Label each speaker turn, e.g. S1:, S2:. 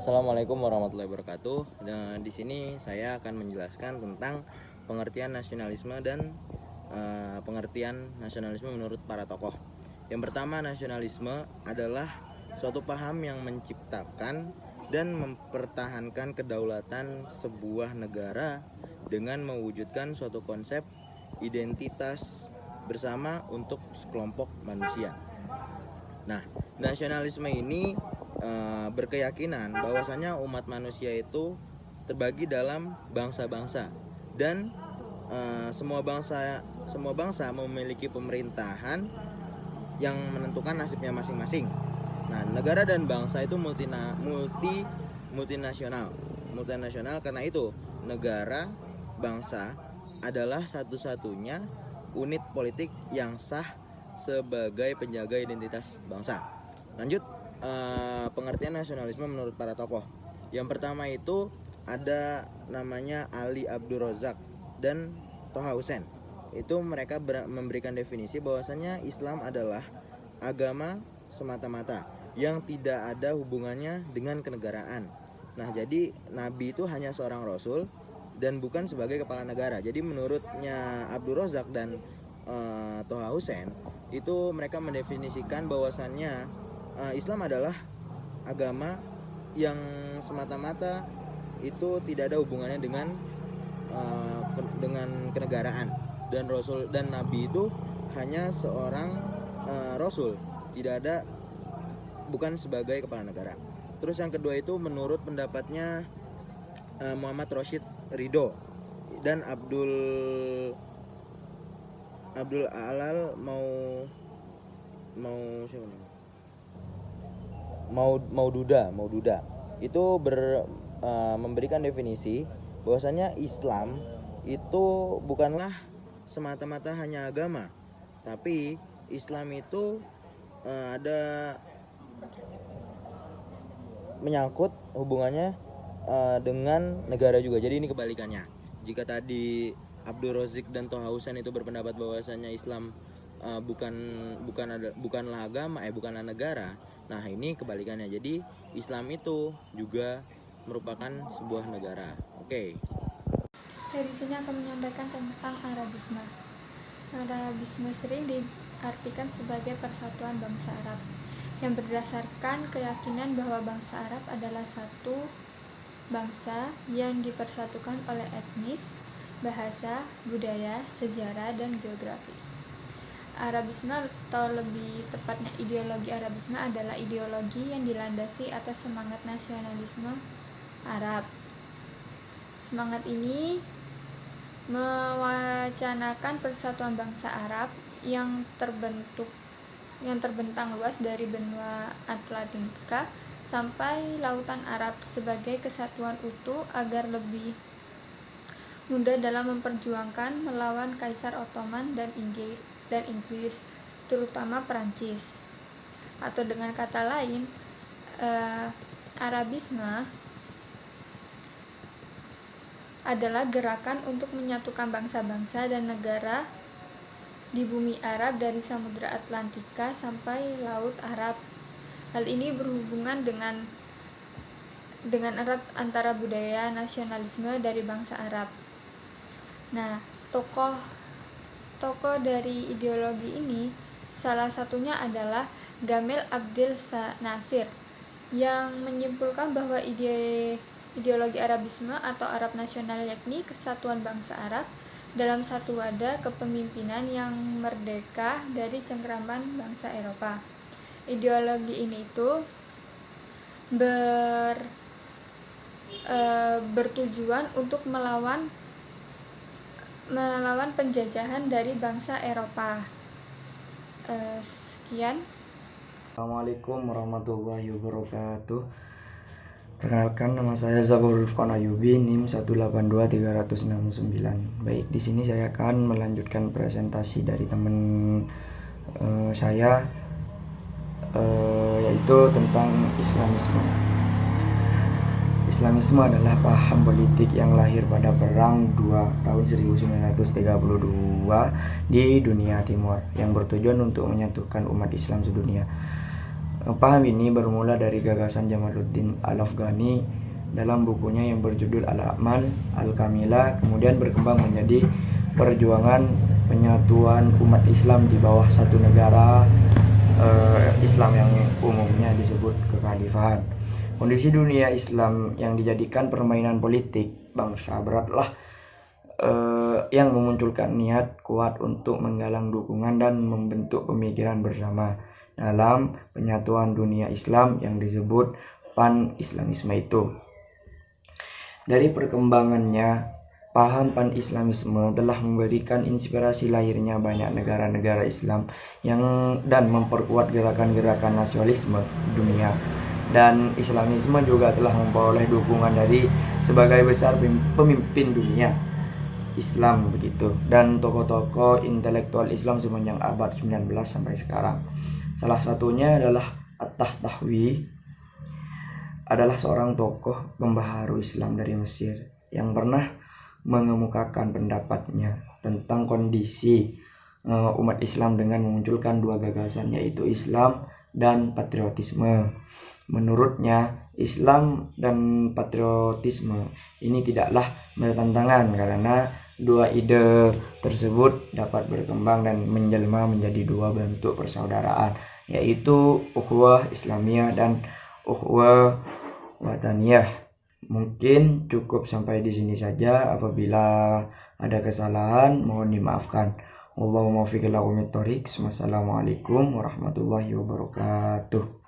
S1: Assalamualaikum warahmatullahi wabarakatuh. Dan di sini saya akan menjelaskan tentang pengertian nasionalisme dan pengertian nasionalisme menurut para tokoh. Yang pertama, nasionalisme adalah suatu paham yang menciptakan dan mempertahankan kedaulatan sebuah negara dengan mewujudkan suatu konsep identitas bersama untuk sekelompok manusia. Nah, nasionalisme ini berkeyakinan bahwasanya umat manusia itu terbagi dalam bangsa-bangsa dan semua bangsa memiliki pemerintahan yang menentukan nasibnya masing-masing. Nah, negara dan bangsa itu multinasional. Multinasional karena itu negara bangsa adalah satu-satunya unit politik yang sah sebagai penjaga identitas bangsa. Lanjut, pengertian nasionalisme menurut para tokoh. Yang pertama itu ada namanya Ali Abdul Razak dan Toha Hussein. Itu mereka memberikan definisi bahwasanya Islam adalah agama semata-mata yang tidak ada hubungannya dengan kenegaraan. Nah, jadi Nabi itu hanya seorang rasul dan bukan sebagai kepala negara. Jadi menurutnya Abdul Razak dan Toha Hussein itu mereka mendefinisikan bahwasannya Islam adalah agama yang semata-mata itu tidak ada hubungannya dengan kenegaraan, dan rasul dan nabi itu hanya seorang rasul, tidak ada, bukan sebagai kepala negara. Terus yang kedua itu menurut pendapatnya Muhammad Rashid Ridho dan Abdul Alal Maududa itu memberikan definisi bahwasanya Islam itu bukanlah semata-mata hanya agama, tapi Islam itu ada menyangkut hubungannya dengan negara juga. Jadi ini kebalikannya. Jika tadi Abdul Razik dan Toha Hussein itu berpendapat bahwasanya Islam bukanlah agama, bukanlah negara. Nah, ini kebalikannya. Jadi Islam itu juga merupakan sebuah negara. Oke.
S2: Saya di sini akan menyampaikan tentang Arabisme. Arabisme sering diartikan sebagai persatuan bangsa Arab yang berdasarkan keyakinan bahwa bangsa Arab adalah satu bangsa yang dipersatukan oleh etnis, bahasa, budaya, sejarah, dan geografis. Arabisme atau lebih tepatnya ideologi Arabisme adalah ideologi yang dilandasi atas semangat nasionalisme Arab. Semangat ini mewacanakan persatuan bangsa Arab yang terbentang luas dari benua Atlantika sampai lautan Arab sebagai kesatuan utuh agar lebih mudah dalam memperjuangkan melawan Kaisar Ottoman dan Inggris, terutama Perancis. Atau dengan kata lain, Arabisme adalah gerakan untuk menyatukan bangsa-bangsa dan negara di bumi Arab dari Samudra Atlantika sampai Laut Arab. Hal ini berhubungan dengan erat antara budaya nasionalisme dari bangsa Arab. Nah, tokoh dari ideologi ini salah satunya adalah Gamal Abdel Nasir yang menyimpulkan bahwa ideologi Arabisme atau Arab nasional yakni kesatuan bangsa Arab dalam satu wadah kepemimpinan yang merdeka dari cengkraman bangsa Eropa. Ideologi ini itu bertujuan untuk melawan penjajahan dari bangsa Eropa. Sekian.
S3: Assalamualaikum warahmatullahi wabarakatuh. Perkenalkan, nama saya Zahrul Rifkan Ayubi, NIM 182369. Baik, di sini saya akan melanjutkan presentasi dari teman saya, yaitu tentang Islamisme. Islamisme adalah paham politik yang lahir pada Perang 2 tahun 1932 di dunia timur yang bertujuan untuk menyatukan umat Islam sedunia. Paham ini bermula dari gagasan Jamaluddin Al-Afghani dalam bukunya yang berjudul Al-A'mal Al-Kamilah, kemudian berkembang menjadi perjuangan penyatuan umat Islam di bawah satu negara Islam yang umumnya disebut kekhalifahan. Kondisi dunia Islam yang dijadikan permainan politik bangsa beratlah yang memunculkan niat kuat untuk menggalang dukungan dan membentuk pemikiran bersama dalam penyatuan dunia Islam yang disebut pan-Islamisme itu. Dari perkembangannya, paham pan-Islamisme telah memberikan inspirasi lahirnya banyak negara-negara Islam dan memperkuat gerakan-gerakan nasionalisme dunia. Dan Islamisme juga telah memperoleh dukungan dari sebagai besar pemimpin dunia Islam begitu dan tokoh-tokoh intelektual Islam sepanjang abad 19 sampai sekarang. Salah satunya adalah At-Tahtahwi, adalah seorang tokoh pembaharu Islam dari Mesir yang pernah mengemukakan pendapatnya tentang kondisi umat Islam dengan memunculkan dua gagasan, yaitu Islam dan patriotisme. Menurutnya, Islam dan patriotisme ini tidaklah bertentangan karena dua ide tersebut dapat berkembang dan menjelma menjadi dua bentuk persaudaraan, yaitu ukhuwah Islamiyah dan ukhuwah wataniyah. Mungkin cukup sampai di sini saja. Apabila ada kesalahan mohon dimaafkan. Wallahumma muwaffiq ila aqwamit thoriq. Wassalamualaikum warahmatullahi wabarakatuh.